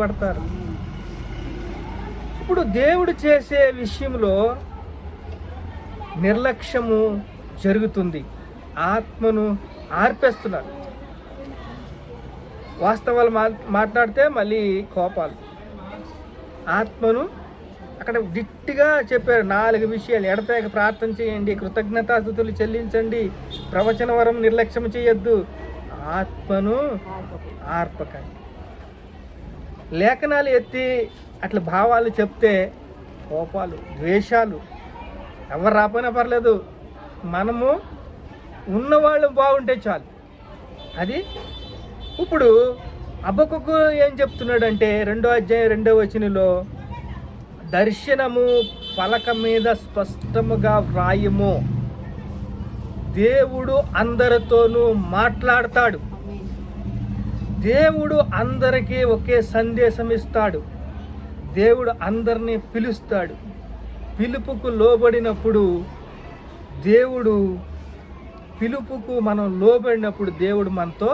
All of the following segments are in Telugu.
పడతారు. ఇప్పుడు దేవుడు చేసే విషయంలో నిర్లక్ష్యము జరుగుతుంది. ఆత్మను ఆర్పేస్తున్నారు. వాస్తవాలు మాట్లాడితే మళ్ళీ కోపాలు. ఆత్మను అక్కడ గట్టిగా చెప్పారు 4 విషయాలు. ఎడతెగక ప్రార్థన చేయండి, కృతజ్ఞతాస్తుతులు చెల్లించండి, ప్రవచన వరం నిర్లక్ష్యం చేయొద్దు, ఆత్మను ఆర్పకండి. లేఖనాలు ఎత్తి అట్లా భావాలు చెప్తే కోపాలు, ద్వేషాలు, ఎవరు రాపోయినా పర్లేదు, మనము ఉన్నవాళ్ళు బాగుంటే చాలు. అది ఇప్పుడు హబక్కూకు ఏం చెప్తున్నాడంటే 2వ అధ్యాయం 2వ వచనంలో, దర్శనము పలక మీద స్పష్టముగా వ్రాయము. దేవుడు అందరితోనూ మాట్లాడతాడు. దేవుడు అందరికీ ఒకే సందేశం ఇస్తాడు. దేవుడు అందరినీ పిలుస్తాడు. పిలుపుకు లోబడినప్పుడు దేవుడు, పిలుపుకు మనం లోబడినప్పుడు దేవుడు మనతో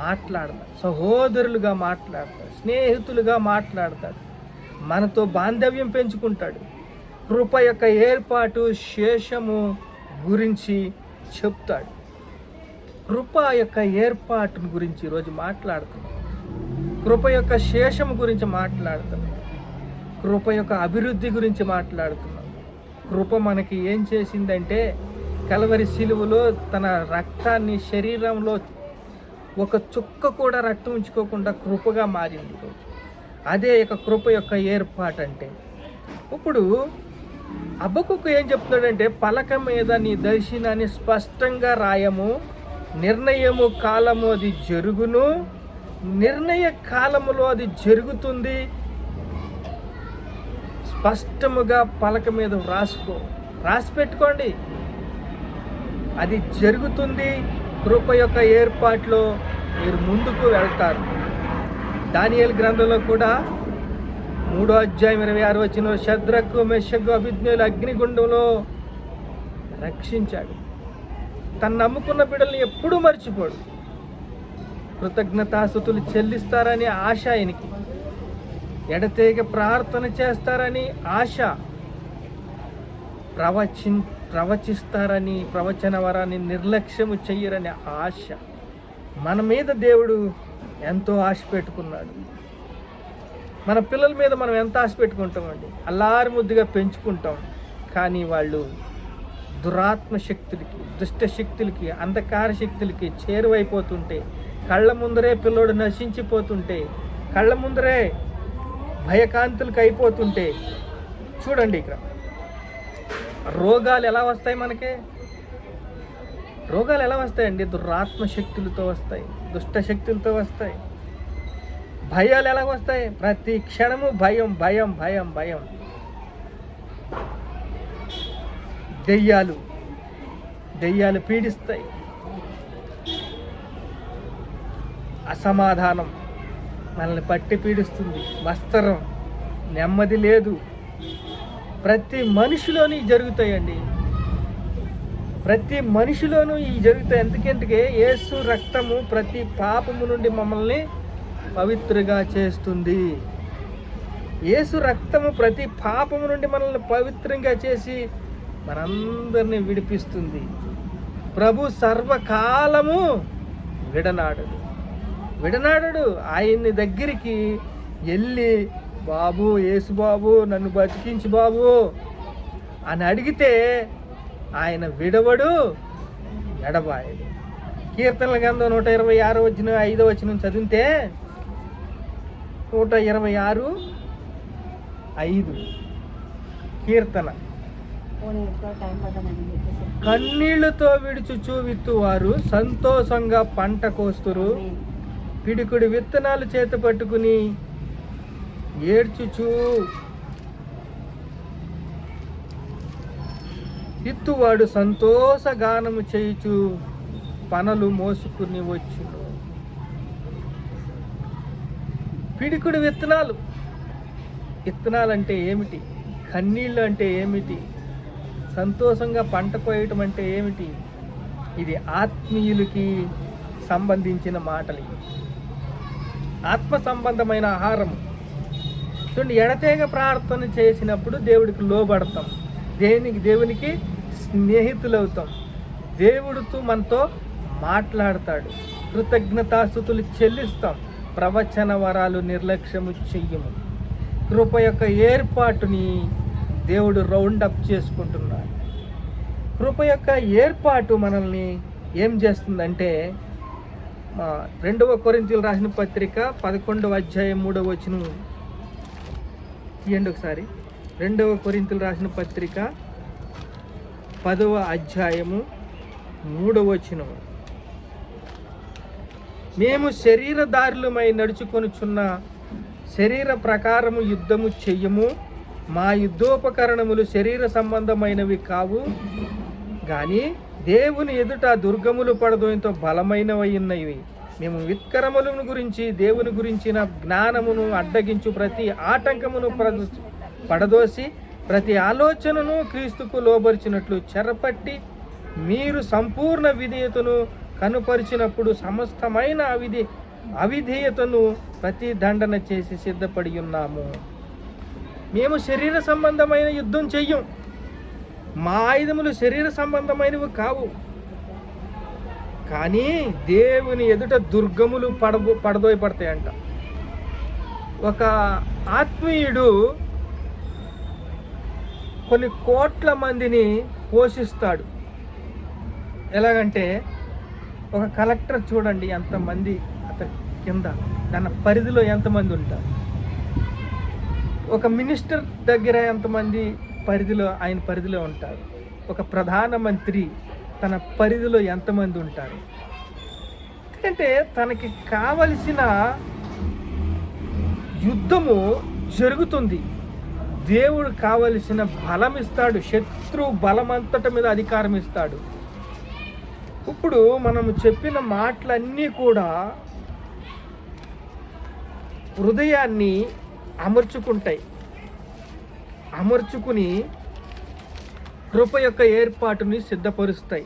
మాట్లాడతాడు. సహోదరులుగా మాట్లాడతాడు, స్నేహితులుగా మాట్లాడతాడు, మనతో బాంధవ్యం పెంచుకుంటాడు. కృప యొక్క ఏర్పాటు శేషము గురించి చెప్తాడు. కృప యొక్క ఏర్పాటు గురించి ఈరోజు మాట్లాడుతున్నాం. కృప యొక్క శేషము గురించి మాట్లాడుతున్నాం. కృప యొక్క అభివృద్ధి గురించి మాట్లాడుతున్నాం. కృప మనకి ఏం చేసిందంటే, కల్వరి శిలువలో తన రక్తాన్ని, శరీరంలో ఒక చుక్క కూడా రక్తం ఉంచుకోకుండా కృపగా మారింది ఈరోజు. అదే ఇక కృప యొక్క ఏర్పాటు అంటే. ఇప్పుడు హబక్కూకు ఏం చెప్తున్నాడంటే, పలక మీద నీ దర్శనాన్ని స్పష్టంగా రాయము, నిర్ణయము కాలము అది జరుగును, నిర్ణయ కాలములో అది జరుగుతుంది. స్పష్టముగా పలక మీద రాసి పెట్టుకోండి. అది జరుగుతుంది. కృప యొక్క ఏర్పాట్లో మీరు ముందుకు వెళ్తారు. దానియేలు గ్రంథంలో కూడా 3వ అధ్యాయం 26వ వచనంలో, షద్రకు మెషకు అబేద్నెగోలు అగ్నిగుండంలో రక్షించాడు. తను నమ్ముకున్న బిడ్డల్ని ఎప్పుడూ మర్చిపోడు. కృతజ్ఞతాస్తుతులు చెల్లిస్తారని ఆశ ఆయనకి, ఎడతెగ ప్రార్థన చేస్తారని ఆశ, ప్రవచిస్తారని, ప్రవచన వరాన్ని నిర్లక్ష్యము చెయ్యరని ఆశ. మన మీద దేవుడు ఎంతో ఆశ పెట్టుకున్నాడు. మన పిల్లల మీద మనం ఎంత ఆశ పెట్టుకుంటామండి, అల్లారి ముద్దుగా పెంచుకుంటాం. కానీ వాళ్ళు దురాత్మ శక్తులకి, దుష్ట శక్తులకి, అంధకార శక్తులకి చేరువైపోతుంటే, కళ్ళ ముందరే పిల్లోడు నశించిపోతుంటే, కళ్ళ ముందరే భయకాంతులకు అయిపోతుంటే, చూడండి ఇక్కడ రోగాలు ఎలా వస్తాయి మనకి? రోగాలు ఎలా వస్తాయండి? దురాత్మ శక్తులతో వస్తాయి, దుష్ట శక్తులతో వస్తాయి. భయాలు ఎలా వస్తాయి? ప్రతి క్షణము భయం భయం భయం భయం. దెయ్యాలు పీడిస్తాయి. అసమాధానం మనల్ని పట్టి పీడిస్తుంది. వస్త్రం, నెమ్మది లేదు. ప్రతి మనిషిలోనూ ఇవి జరుగుతాయండి. ప్రతి మనిషిలోనూ ఇవి జరుగుతాయి. ఎందుకంటే యేసు రక్తము ప్రతి పాపము నుండి మమ్మల్ని పవిత్రగా చేస్తుంది. యేసు రక్తము ప్రతి పాపము నుండి మనల్ని పవిత్రంగా చేసి మనందరినీ విడిపిస్తుంది. ప్రభు సర్వకాలము విడనాడడు. ఆయన్ని దగ్గరికి వెళ్ళి, బాబు, యేసు బాబు, నన్ను బతికించి బాబు అని అడిగితే ఆయన విడవడు, ఎడబాయడు. కీర్తనల గ్రంథం 126వ వచనం 5వ వచనం చదివితే 126:5 కీర్తన, కన్నీళ్లతో విడుచుచు విత్తువారు సంతోషంగా పంట కోస్తురు, పిడికుడి విత్తనాలు చేత పట్టుకుని ఏడ్చుచు విత్తువాడు సంతోషగానము చేయుచు పనలు మోసుకుని వచ్చును. పిడికుడి విత్తనాలంటే ఏమిటి? కన్నీళ్ళు అంటే ఏమిటి? సంతోషంగా పంట కోయటం అంటే ఏమిటి? ఇది ఆత్మీయులకి సంబంధించిన మాటలు. ఆత్మ సంబంధమైన ఆహారము. చూడండి, ఎడతెగ ప్రార్థన చేసినప్పుడు దేవుడికి లోబడతాం, దేవునికి స్నేహితులవుతాం, దేవుడితో మనతో మాట్లాడతాడు, కృతజ్ఞతాస్తుతులు చెల్లిస్తాం, ప్రవచన వరాలు నిర్లక్ష్యము చెయ్యము. కృప యొక్క ఏర్పాటుని దేవుడు రౌండప్ చేసుకుంటున్నాడు. కృప యొక్క ఏర్పాటు మనల్ని ఏం చేస్తుందంటే, 2 కొరింథీయులకు రాసిన పత్రిక 11వ అధ్యాయం 3వ వచనం తీయండి ఒకసారి. 2 కొరింథీయులకు రాసిన పత్రిక 10వ అధ్యాయము 3వ వచనం. మేము శరీరదారులమై నడుచుకొనుచున్న శరీర ప్రకారము యుద్ధము చెయ్యము, మా యుద్ధోపకరణములు శరీర సంబంధమైనవి కావు కానీ దేవుని ఎదుట దుర్గములు పడదోయంతో బలమైనవి ఉన్నవి. మేము విత్కరములను గురించి దేవుని గురించిన జ్ఞానమును అడ్డగించు ప్రతి ఆటంకమును పడదోసి ప్రతి ఆలోచనను క్రీస్తుకు లోబరిచినట్లు చెరపట్టి మీరు సంపూర్ణ విధేయతను కనుపరిచినప్పుడు సమస్తమైన అవిధేయతను ప్రతి దండన చేసి సిద్ధపడి ఉన్నాము. మేము శరీర సంబంధమైన యుద్ధం చెయ్యం, మా ఆయుధములు శరీర సంబంధమైనవి కావు కానీ దేవుని ఎదుట దుర్గములు పడదోయపడతాయంట. ఒక ఆత్మీయుడు కొన్ని కోట్ల మందిని పోషిస్తాడు. ఎలాగంటే, ఒక కలెక్టర్ చూడండి ఎంతమంది అతని కింద, తన పరిధిలో ఎంతమంది ఉంటారు. ఒక మినిస్టర్ దగ్గర ఎంతమంది ఆయన పరిధిలో ఉంటారు. ఒక ప్రధానమంత్రి తన పరిధిలో ఎంతమంది ఉంటారు. ఎందుకంటే తనకి కావలసిన యుద్ధము జరుగుతుంది. దేవుడు కావలసిన బలం ఇస్తాడు, శత్రు బలమంతట మీద అధికారం ఇస్తాడు. ఇప్పుడు మనము చెప్పిన మాటలన్నీ కూడా హృదయాన్ని అమర్చుకుని కృప యొక్క ఏర్పాటుని సిద్ధపరుస్తాయి.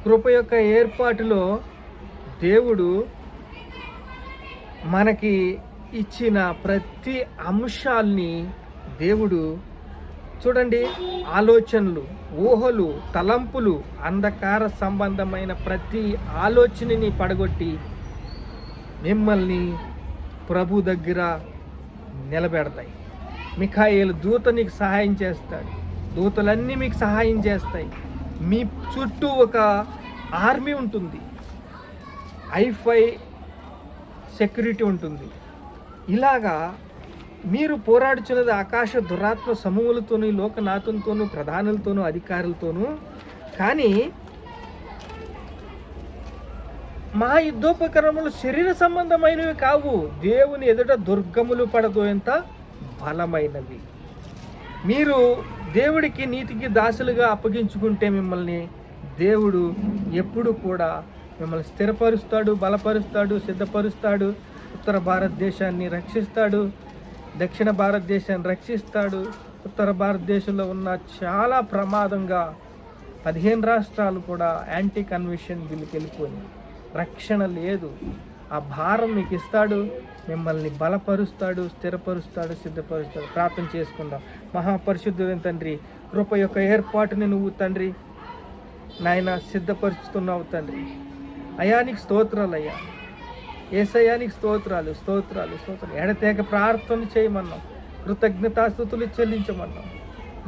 కృప యొక్క ఏర్పాటులో దేవుడు మనకి ఇచ్చిన ప్రతి అంశాల్ని దేవుడు చూడండి, ఆలోచనలు, ఊహలు, తలంపులు, అంధకార సంబంధమైన ప్రతి ఆలోచనని పడగొట్టి మిమ్మల్ని ప్రభు దగ్గర నిలబెడతాయి. మిఖాయేలు దూత నీకు సహాయం చేస్తాడు, దూతలన్నీ మీకు సహాయం చేస్తాయి. మీ చుట్టూ ఒక ఆర్మీ ఉంటుంది, ఐఫై సెక్యూరిటీ ఉంటుంది. ఇలాగా మీరు పోరాడుచున్నది ఆకాశ దురాత్మ సమూహలతోనూ, లోకనాథంతోనూ, ప్రధానులతోనూ, అధికారులతోనూ. కానీ మా యుద్ధోపకరణములు శరీర సంబంధమైనవి కావు, దేవుని ఎదుట దుర్గములు పడదోయంత బలమైనవి. మీరు దేవుడికి నీతికి దాసులుగా అప్పగించుకుంటే మిమ్మల్ని దేవుడు ఎప్పుడు కూడా మిమ్మల్ని స్థిరపరుస్తాడు, బలపరుస్తాడు, సిద్ధపరుస్తాడు. ఉత్తర భారతదేశాన్ని రక్షిస్తాడు, దక్షిణ భారతదేశాన్ని రక్షిస్తాడు. ఉత్తర భారతదేశంలో ఉన్న చాలా ప్రమాదంగా 15 రాష్ట్రాలు కూడా యాంటీ కన్వెన్షన్ బిల్లుకి వెళ్ళిపోయి రక్షణ లేదు. ఆ భారం మీకు ఇస్తాడు, మిమ్మల్ని బలపరుస్తాడు, స్థిరపరుస్తాడు, సిద్ధపరుస్తాడు. ప్రార్థన చేసుకుందాం. మహాపరిశుద్ధుడైన తండ్రి, కృప యొక్క ఏర్పాటుని నువ్వు తండ్రి నాయన సిద్ధపరుస్తున్నావు తండ్రి. అయానికి స్తోత్రాలు అయ్యా, ఏసయానికి స్తోత్రాలు. ఎడతెగ ప్రార్థన చేయమన్నాం, కృతజ్ఞతాస్తుతులు చెల్లించమన్నాం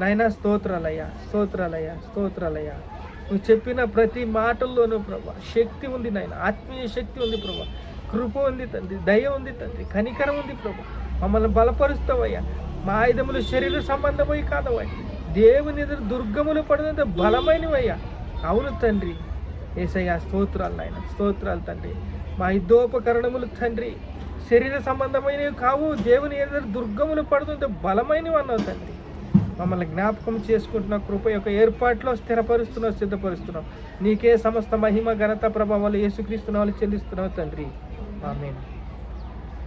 నాయన. స్తోత్రాలయ్యా. నువ్వు చెప్పిన ప్రతి మాటల్లోనూ ప్రభా శక్తి ఉంది నాయన, ఆత్మీయ శక్తి ఉంది ప్రభా, కృప ఉంది తండ్రి, దయ ఉంది తండ్రి, కనికరం ఉంది ప్రభా. మమ్మల్ని బలపరుస్తావయ్యా. మా ఆయుధములు శరీర సంబంధమై కాదవయ్యా, దేవుని ఎదురు దుర్గములు పడినంత బలమైనవయ్యా. అవును తండ్రి యేసయ్యా, స్తోత్రాలు నాయన, స్తోత్రాలు తండ్రి. మా యుద్ధోపకరణములు తండ్రి శరీర సంబంధమైనవి కావు, దేవుని ఎదురు దుర్గములు పడుతుంటే బలమైనవి అన్నావు తండ్రి. మమ్మల్ని జ్ఞాపకం చేసుకుంటున్న కృప యొక్క ఏర్పాట్లో స్థిరపరుస్తున్నావు, సిద్ధపరుస్తున్నావు. నీకే సమస్త మహిమ, ఘనత, ప్రభావాలు యేసుక్రీస్తు నామములో చెల్లిస్తున్నావు తండ్రి. ఆమేన్.